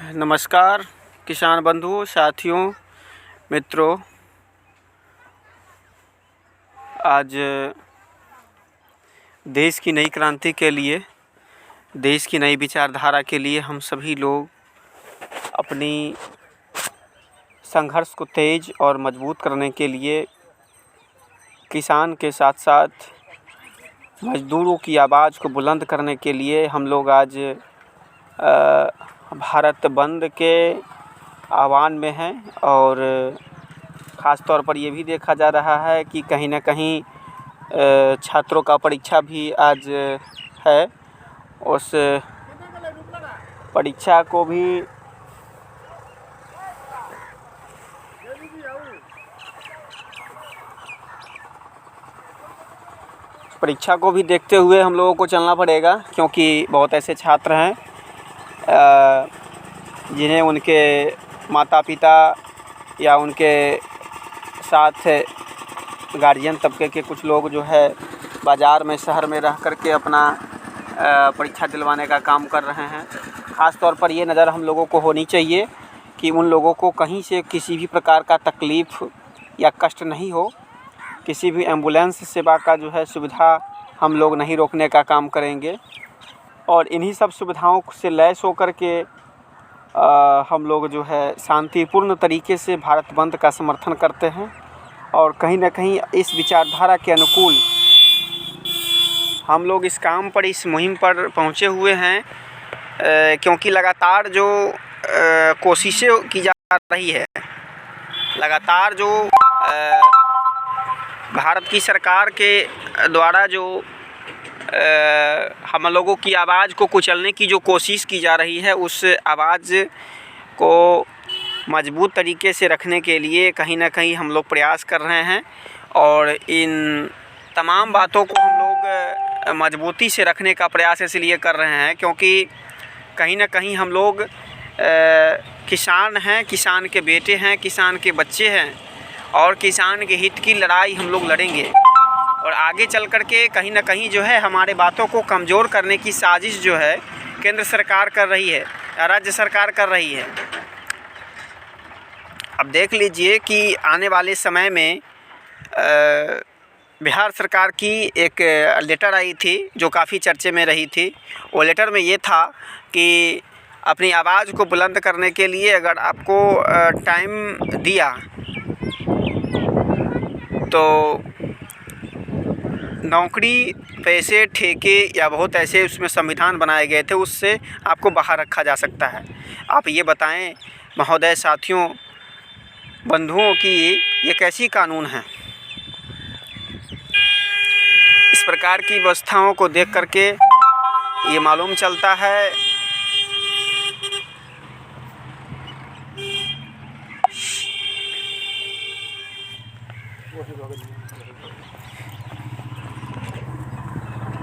नमस्कार किसान बंधुओं, साथियों, मित्रों। आज देश की नई क्रांति के लिए, देश की नई विचारधारा के लिए हम सभी लोग अपनी संघर्ष को तेज और मजबूत करने के लिए किसान के साथ साथ मजदूरों की आवाज़ को बुलंद करने के लिए हम लोग आज भारत बंद के आह्वान में हैं। और ख़ास तौर पर ये भी देखा जा रहा है कि कहीं न कहीं छात्रों का परीक्षा भी आज है। उस परीक्षा को भी देखते हुए हम लोगों को चलना पड़ेगा, क्योंकि बहुत ऐसे छात्र हैं जिन्हें उनके माता पिता या उनके साथ गार्जियन तबके के कुछ लोग जो है बाज़ार में, शहर में रह कर के अपना परीक्षा दिलवाने का काम कर रहे हैं। ख़ास तौर पर ये नज़र हम लोगों को होनी चाहिए कि उन लोगों को कहीं से किसी भी प्रकार का तकलीफ़ या कष्ट नहीं हो। किसी भी एम्बुलेंस सेवा का जो है सुविधा हम लोग नहीं रोकने का काम करेंगे। और इन्हीं सब सुविधाओं से लैस होकर के हम लोग जो है शांतिपूर्ण तरीके से भारत बंद का समर्थन करते हैं। और कहीं न कहीं इस विचारधारा के अनुकूल हम लोग इस काम पर, इस मुहिम पर पहुँचे हुए हैं, क्योंकि लगातार जो कोशिशें की जा रही है, लगातार जो भारत की सरकार के द्वारा जो हम लोगों की आवाज़ को कुचलने की जो कोशिश की जा रही है, उस आवाज़ को मजबूत तरीके से रखने के लिए कहीं न कहीं हम लोग प्रयास कर रहे हैं। और इन तमाम बातों को हम लोग मजबूती से रखने का प्रयास इसलिए कर रहे हैं क्योंकि कहीं न कहीं हम लोग किसान हैं, किसान के बेटे हैं, किसान के बच्चे हैं, और किसान के हित की लड़ाई हम लोग लड़ेंगे। और आगे चल कर के कहीं न कहीं जो है हमारे बातों को कमज़ोर करने की साजिश जो है केंद्र सरकार कर रही है, राज्य सरकार कर रही है। अब देख लीजिए कि आने वाले समय में बिहार सरकार की एक लेटर आई थी जो काफ़ी चर्चे में रही थी। वो लेटर में ये था कि अपनी आवाज़ को बुलंद करने के लिए अगर आपको टाइम दिया तो नौकरी, पैसे, ठेके या बहुत ऐसे उसमें संविधान बनाए गए थे, उससे आपको बाहर रखा जा सकता है। आप ये बताएं महोदय, साथियों, बंधुओं की ये कैसी कानून है? इस प्रकार की व्यवस्थाओं को देख करके ये मालूम चलता है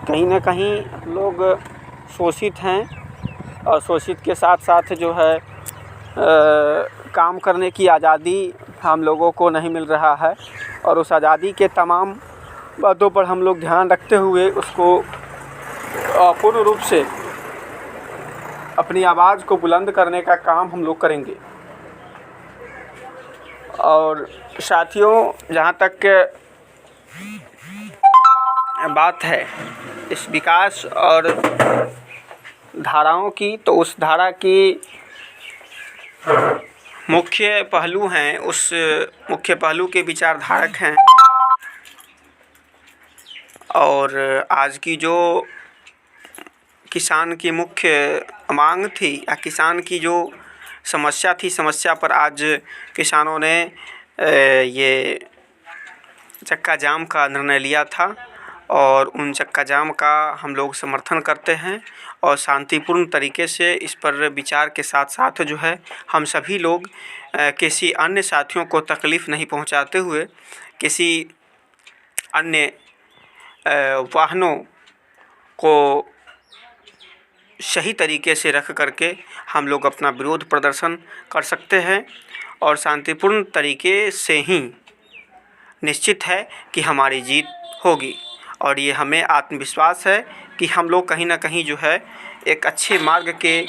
कहीं न कहीं लोग शोषित हैं। और शोषित के साथ साथ जो है काम करने की आज़ादी हम लोगों को नहीं मिल रहा है। और उस आज़ादी के तमाम बातों पर हम लोग ध्यान रखते हुए उसको पूर्ण रूप से अपनी आवाज़ को बुलंद करने का काम हम लोग करेंगे। और साथियों, जहाँ तक बात है इस विकास और धाराओं की, तो उस धारा की मुख्य पहलू हैं, उस मुख्य पहलू के विचारधारक हैं। और आज की जो किसान की मुख्य मांग थी या किसान की जो समस्या थी, समस्या पर आज किसानों ने ये चक्का जाम का निर्णय लिया था। और उन चक्का जाम का हम लोग समर्थन करते हैं। और शांतिपूर्ण तरीके से इस पर विचार के साथ साथ जो है हम सभी लोग किसी अन्य साथियों को तकलीफ़ नहीं पहुंचाते हुए, किसी अन्य वाहनों को सही तरीके से रख करके हम लोग अपना विरोध प्रदर्शन कर सकते हैं। और शांतिपूर्ण तरीके से ही निश्चित है कि हमारी जीत होगी। और ये हमें आत्मविश्वास है कि हम लोग कहीं ना कहीं जो है एक अच्छे मार्ग के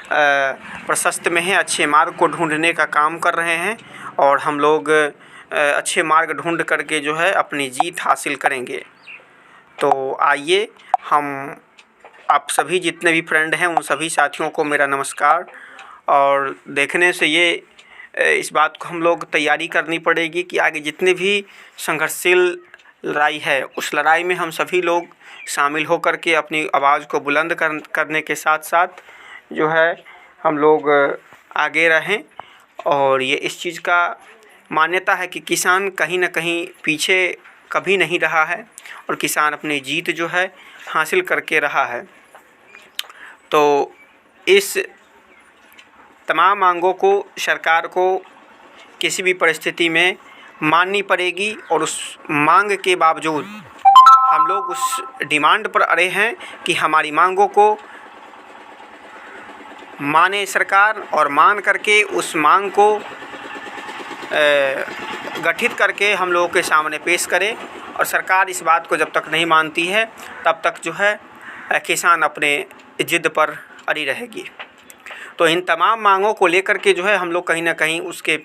प्रशस्त में हैं, अच्छे मार्ग को ढूंढने का काम कर रहे हैं और हम लोग अच्छे मार्ग ढूंढ करके जो है अपनी जीत हासिल करेंगे। तो आइए हम आप सभी जितने भी फ्रेंड हैं उन सभी साथियों को मेरा नमस्कार। और देखने से ये इस बात को हम लोग तैयारी करनी पड़ेगी कि आगे जितनी भी संघर्षशील लड़ाई है उस लड़ाई में हम सभी लोग शामिल होकर के अपनी आवाज़ को बुलंद करने के साथ साथ जो है हम लोग आगे रहें। और ये इस चीज़ का मान्यता है कि किसान कहीं न कहीं पीछे कभी नहीं रहा है और किसान अपनी जीत जो है हासिल करके रहा है। तो इस तमाम मांगों को सरकार को किसी भी परिस्थिति में माननी पड़ेगी और उस मांग के बावजूद हम लोग उस डिमांड पर अड़े हैं कि हमारी मांगों को माने सरकार और मान करके उस मांग को गठित करके हम लोगों के सामने पेश करे। और सरकार इस बात को जब तक नहीं मानती है तब तक जो है किसान अपने जिद पर अड़ी रहेगी। तो इन तमाम मांगों को लेकर के जो है हम लोग कहीं ना कहीं उसके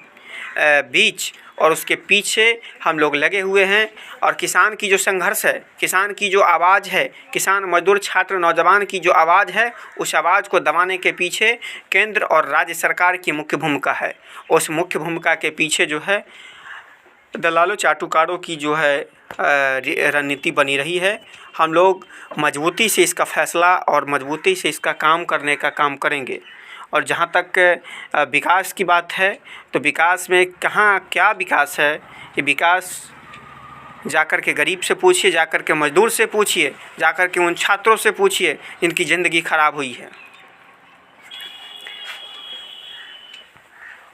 बीच और उसके पीछे हम लोग लगे हुए हैं। और किसान की जो संघर्ष है, किसान की जो आवाज़ है, किसान मजदूर छात्र नौजवान की जो आवाज़ है, उस आवाज़ को दबाने के पीछे केंद्र और राज्य सरकार की मुख्य भूमिका है। उस मुख्य भूमिका के पीछे जो है दलालों चाटुकारों की जो है रणनीति बनी रही है। हम लोग मजबूती से इसका फैसला और मजबूती से इसका काम करने का काम करेंगे। और जहाँ तक विकास की बात है तो विकास में कहाँ क्या विकास है, ये विकास जाकर के गरीब से पूछिए, जाकर के मज़दूर से पूछिए, जाकर के उन छात्रों से पूछिए जिनकी ज़िंदगी ख़राब हुई है।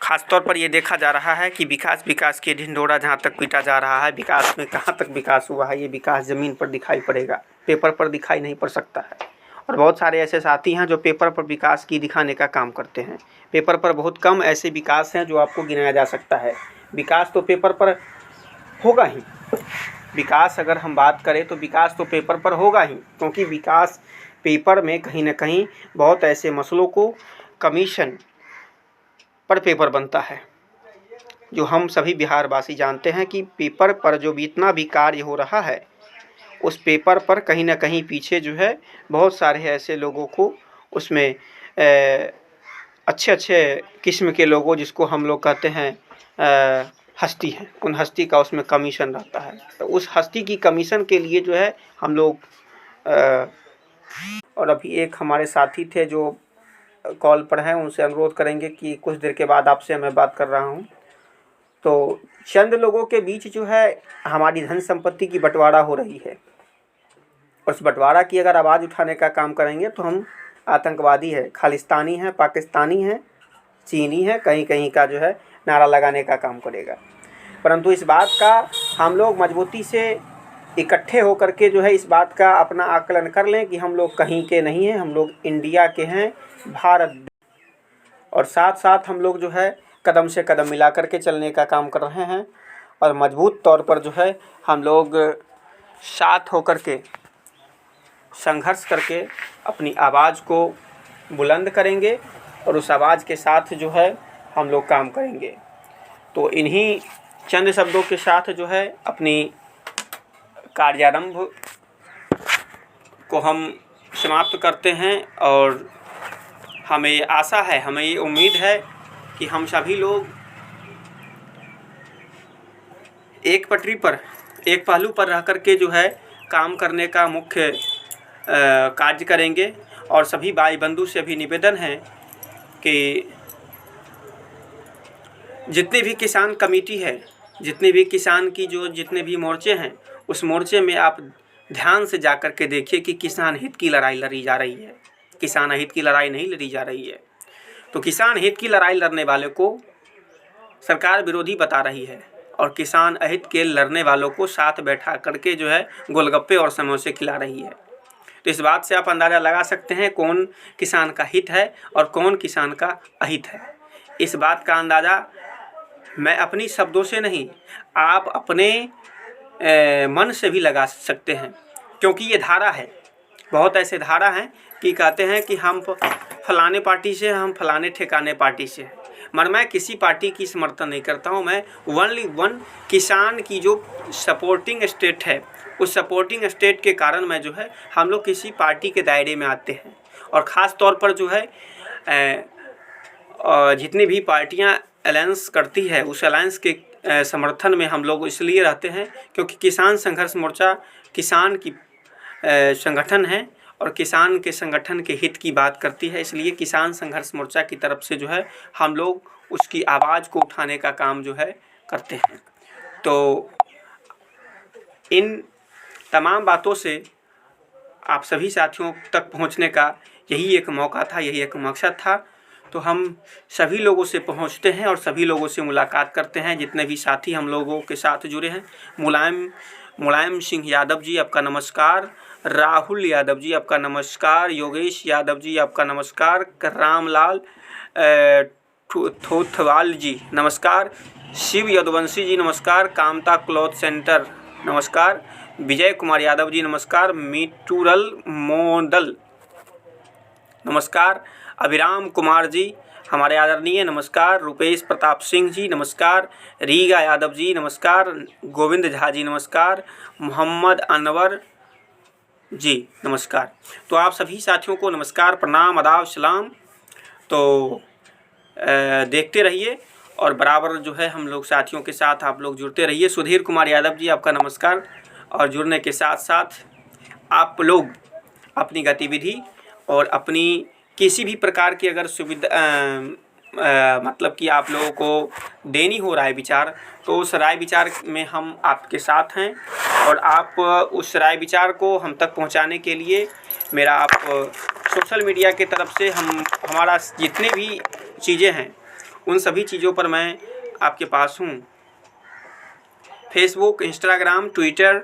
ख़ास तौर पर ये देखा जा रहा है कि विकास के ढिंढोरा जहाँ तक पीटा जा रहा है, विकास में कहाँ तक विकास हुआ है, ये विकास ज़मीन पर दिखाई पड़ेगा, पेपर पर दिखाई नहीं पड़ सकता है। और बहुत सारे ऐसे साथी हैं जो पेपर पर विकास की दिखाने का काम करते हैं। पेपर पर बहुत कम ऐसे विकास हैं जो आपको गिनाया जा सकता है। विकास तो पेपर पर होगा ही, विकास अगर हम बात करें तो विकास तो पेपर पर होगा ही, क्योंकि विकास पेपर में कहीं ना कहीं बहुत ऐसे मसलों को कमीशन पर पेपर बनता है जो हम सभी बिहारवासी जानते हैं कि पेपर पर जो भी इतना भी कार्य हो रहा है उस पेपर पर कहीं ना कहीं पीछे जो है बहुत सारे ऐसे लोगों को उसमें अच्छे अच्छे किस्म के लोगों जिसको हम लोग कहते हैं हस्ती हैं, उन हस्ती का उसमें कमीशन रहता है। तो उस हस्ती की कमीशन के लिए जो है हम लोग और अभी एक हमारे साथी थे जो कॉल पर हैं, उनसे अनुरोध करेंगे कि कुछ देर के बाद आपसे मैं बात कर रहा हूं। तो चंद लोगों के बीच जो है हमारी धन संपत्ति की बंटवारा हो रही है और उस बंटवारा की अगर आवाज़ उठाने का काम करेंगे तो हम आतंकवादी है, खालिस्तानी है, पाकिस्तानी है, चीनी है, कहीं कहीं का जो है नारा लगाने का काम करेगा। परंतु इस बात का हम लोग मजबूती से इकट्ठे होकर के जो है इस बात का अपना आकलन कर लें कि हम लोग कहीं के नहीं हैं, हम लोग इंडिया के हैं, भारत। और साथ साथ हम लोग जो है कदम से कदम मिला करके चलने का काम कर रहे हैं और मजबूत तौर पर जो है हम लोग साथ होकर के संघर्ष करके अपनी आवाज़ को बुलंद करेंगे और उस आवाज़ के साथ जो है हम लोग काम करेंगे। तो इन्हीं चंद शब्दों के साथ जो है अपनी कार्यारंभ को हम समाप्त करते हैं और हमें ये आशा है, हमें ये उम्मीद है कि हम सभी लोग एक पटरी पर, एक पहलू पर रह कर के जो है काम करने का मुख्य कार्य करेंगे। और सभी भाई बंधु से भी निवेदन है कि जितनी भी किसान कमेटी है, जितने भी किसान की जो जितने भी मोर्चे हैं, उस मोर्चे में आप ध्यान से जाकर के देखिए कि किसान हित की लड़ाई लड़ी जा रही है, किसान हित की लड़ाई नहीं लड़ी जा रही है। तो किसान हित की लड़ाई लड़ने वाले को सरकार विरोधी बता रही है और किसान अहित के लड़ने वालों को साथ बैठा करके जो है गोलगप्पे और समोसे खिला रही है। तो इस बात से आप अंदाज़ा लगा सकते हैं कौन किसान का हित है और कौन किसान का अहित है। इस बात का अंदाज़ा मैं अपनी शब्दों से नहीं, आप अपने मन से भी लगा सकते हैं, क्योंकि ये धारा है, बहुत ऐसे धारा हैं कि कहते हैं कि हम फलाने पार्टी से, हम फलाने ठिकाने पार्टी से, मगर मैं किसी पार्टी की समर्थन नहीं करता हूँ। मैं ओनली वन किसान की जो सपोर्टिंग स्टेट है, उस सपोर्टिंग स्टेट के कारण मैं जो है हम लोग किसी पार्टी के दायरे में आते हैं। और ख़ास तौर पर जो है जितनी भी पार्टियां अलायंस करती है, उस अलायंस के समर्थन में हम लोग इसलिए रहते हैं क्योंकि किसान संघर्ष मोर्चा किसान की संगठन है और किसान के संगठन के हित की बात करती है। इसलिए किसान संघर्ष मोर्चा की तरफ से जो है हम लोग उसकी आवाज़ को उठाने का काम जो है करते हैं। तो इन तमाम बातों से आप सभी साथियों तक पहुंचने का यही एक मौका था, यही एक मकसद था। तो हम सभी लोगों से पहुंचते हैं और सभी लोगों से मुलाकात करते हैं। जितने भी साथी हम लोगों के साथ जुड़े हैं, मुलायम सिंह यादव जी आपका नमस्कार, राहुल यादव जी आपका नमस्कार, योगेश यादव जी आपका नमस्कार, रामलाल थोथवाल जी नमस्कार, शिव यदुवंशी जी नमस्कार, कामता क्लॉथ सेंटर नमस्कार, विजय कुमार यादव जी नमस्कार, मिटूरल मोदल नमस्कार, अभिराम कुमार जी हमारे आदरणीय नमस्कार, रुपेश प्रताप सिंह जी नमस्कार, रीगा यादव जी नमस्कार, गोविंद झा जी नमस्कार, मोहम्मद अनवर जी नमस्कार। तो आप सभी साथियों को नमस्कार, प्रणाम, आदाब, सलाम। तो देखते रहिए और बराबर जो है हम लोग साथियों के साथ आप लोग जुड़ते रहिए। सुधीर कुमार यादव जी आपका नमस्कार। और जुड़ने के साथ साथ आप लोग अपनी गतिविधि और अपनी किसी भी प्रकार की अगर सुविधा मतलब कि आप लोगों को देनी हो राय विचार, तो उस राय विचार में हम आपके साथ हैं। और आप उस राय विचार को हम तक पहुंचाने के लिए मेरा आप सोशल मीडिया के तरफ से हमारा जितने भी चीज़ें हैं उन सभी चीज़ों पर मैं आपके पास हूँ। फेसबुक, इंस्टाग्राम, ट्विटर,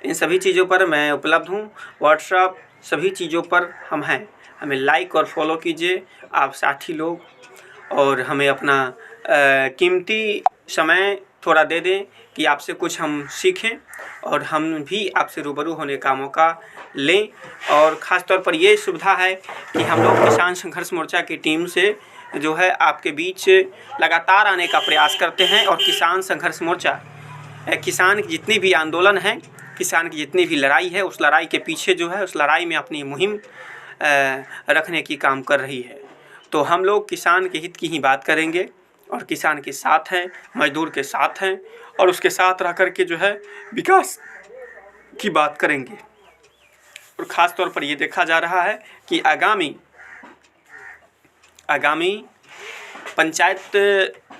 इन सभी चीज़ों पर मैं उपलब्ध हूँ। व्हाट्सएप, सभी चीज़ों पर हम हैं। हमें लाइक और फॉलो कीजिए आप साथी लोग, और हमें अपना कीमती समय थोड़ा दे दें कि आपसे कुछ हम सीखें और हम भी आपसे रूबरू होने का मौका लें। और ख़ास तौर पर ये सुविधा है कि हम लोग किसान संघर्ष मोर्चा की टीम से जो है आपके बीच लगातार आने का प्रयास करते हैं। और किसान संघर्ष मोर्चा किसान की जितनी भी आंदोलन है, किसान की जितनी भी लड़ाई है, उस लड़ाई के पीछे जो है उस लड़ाई में अपनी मुहिम रखने की काम कर रही है। तो हम लोग किसान के हित की ही बात करेंगे और किसान के साथ हैं, मजदूर के साथ हैं और उसके साथ रह कर के जो है विकास की बात करेंगे। और ख़ास तौर पर ये देखा जा रहा है कि आगामी पंचायत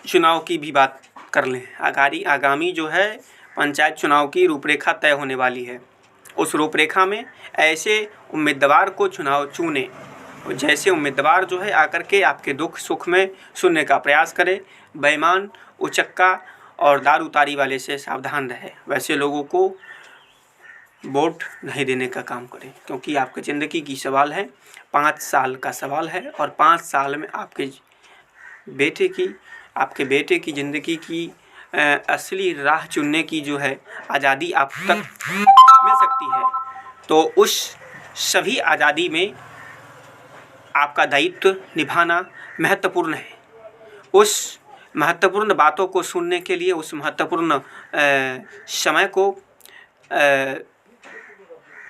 चुनाव की भी बात कर लें। आगामी जो है पंचायत चुनाव की रूपरेखा तय होने वाली है। उस रूपरेखा में ऐसे उम्मीदवार को चुनाव चुने जैसे उम्मीदवार जो है आकर के आपके दुख सुख में सुनने का प्रयास करे। बेईमान, उचक्का और दारूतारी वाले से सावधान रहे। वैसे लोगों को वोट नहीं देने का काम करें, क्योंकि आपकी ज़िंदगी की सवाल है, 5 साल का सवाल है। और 5 साल में आपके बेटे की ज़िंदगी की असली राह चुनने की जो है आज़ादी आप तक मिल सकती है। तो उस सभी आज़ादी में आपका दायित्व निभाना महत्वपूर्ण है। उस महत्वपूर्ण बातों को सुनने के लिए, उस महत्वपूर्ण समय को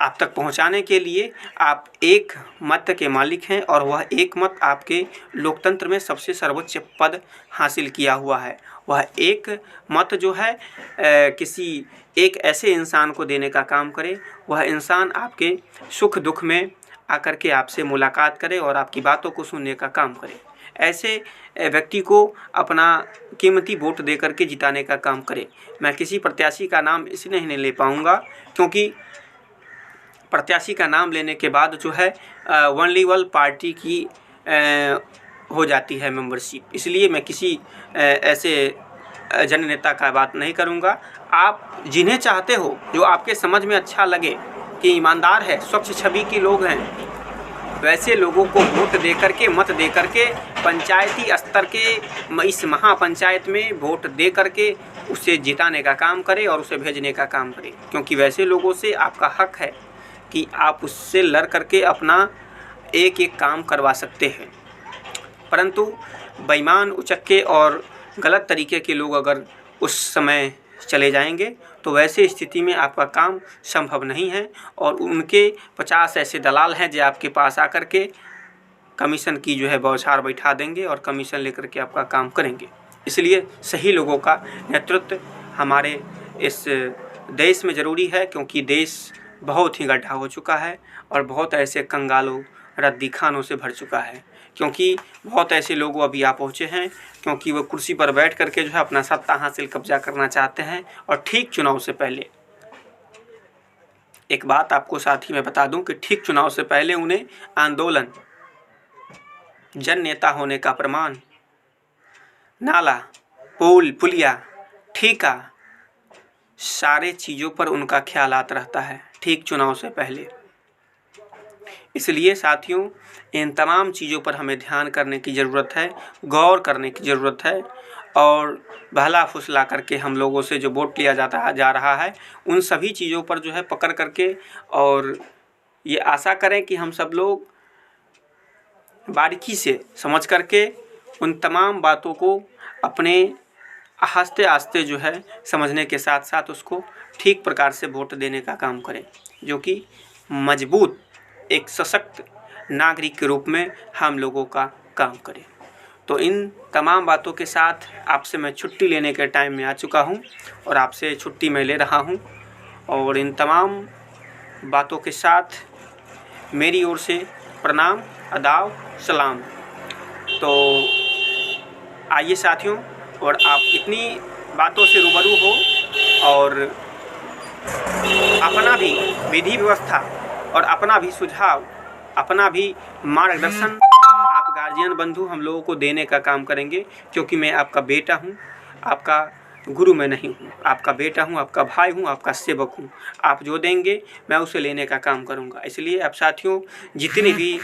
आप तक पहुंचाने के लिए आप एक मत के मालिक हैं, और वह एक मत आपके लोकतंत्र में सबसे सर्वोच्च पद हासिल किया हुआ है। वह एक मत जो है किसी एक ऐसे इंसान को देने का काम करे, वह इंसान आपके सुख दुख में आकर के आपसे मुलाकात करे और आपकी बातों को सुनने का काम करे। ऐसे व्यक्ति को अपना कीमती वोट दे करके जिताने का काम करे। मैं किसी प्रत्याशी का नाम इसलिए नहीं ले पाऊँगा क्योंकि प्रत्याशी का नाम लेने के बाद जो है ओनली वन पार्टी की हो जाती है मेंबरशिप। इसलिए मैं किसी ऐसे जननेता का बात नहीं करूँगा। आप जिन्हें चाहते हो, जो आपके समझ में अच्छा लगे कि ईमानदार है, स्वच्छ छवि के लोग हैं, वैसे लोगों को वोट दे करके, मत दे करके, पंचायती स्तर के इस महापंचायत में वोट दे करके उसे जिताने का काम करें और उसे भेजने का काम करें। क्योंकि वैसे लोगों से आपका हक है कि आप उससे लड़ करके अपना एक एक काम करवा सकते हैं। परंतु बेईमान, उचक्के और गलत तरीके के लोग अगर उस समय चले जाएंगे तो वैसे स्थिति में आपका काम संभव नहीं है। और उनके 50 ऐसे दलाल हैं जो आपके पास आकर के कमीशन की जो है बौछार बैठा देंगे और कमीशन लेकर के आपका काम करेंगे। इसलिए सही लोगों का नेतृत्व हमारे इस देश में ज़रूरी है, क्योंकि देश बहुत ही गड्ढा हो चुका है और बहुत ऐसे कंगालों, रद्दी खानों से भर चुका है। क्योंकि बहुत ऐसे लोग अभी आ पहुँचे हैं, क्योंकि वो कुर्सी पर बैठ करके जो है अपना सत्ता हासिल कब्जा करना चाहते हैं। और ठीक चुनाव से पहले एक बात आपको साथ ही मैं बता दूं कि ठीक चुनाव से पहले उन्हें आंदोलन, जन नेता होने का प्रमाण, नाला, पुल, पुलिया, ठेका, सारे चीज़ों पर उनका ख्यालात रहता है ठीक चुनाव से पहले। इसलिए साथियों, इन तमाम चीज़ों पर हमें ध्यान करने की ज़रूरत है, गौर करने की ज़रूरत है। और बहला फुसला करके हम लोगों से जो वोट लिया जा रहा है, उन सभी चीज़ों पर जो है पकड़ करके और ये आशा करें कि हम सब लोग बारीकी से समझ करके उन तमाम बातों को अपने आस्ते आस्ते जो है समझने के साथ साथ उसको ठीक प्रकार से वोट देने का काम करें, जो कि मजबूत एक सशक्त नागरिक के रूप में हम लोगों का काम करें। तो इन तमाम बातों के साथ आपसे मैं छुट्टी लेने के टाइम में आ चुका हूं और आपसे छुट्टी मैं ले रहा हूं। और इन तमाम बातों के साथ मेरी ओर से प्रणाम, आदाब, सलाम। तो आइए साथियों, और आप इतनी बातों से रूबरू हो और अपना भी विधि व्यवस्था और अपना भी सुझाव, अपना भी मार्गदर्शन आप गार्जियन बंधु हम लोगों को देने का काम करेंगे। क्योंकि मैं आपका बेटा हूँ, आपका गुरु मैं नहीं हूँ, आपका बेटा हूँ, आपका भाई हूँ, आपका सेवक हूँ। आप जो देंगे मैं उसे लेने का काम करूँगा। इसलिए आप साथियों, जितनी भी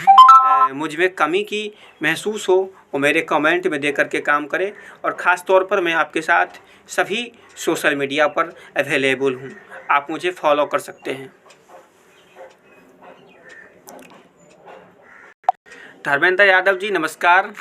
मुझ में कमी की महसूस हो वो मेरे कमेंट में दे करके काम करें। और ख़ास तौर पर मैं आपके साथ सभी सोशल मीडिया पर अवेलेबल हूँ, आप मुझे फॉलो कर सकते हैं। धर्मेंद्र यादव जी, नमस्कार।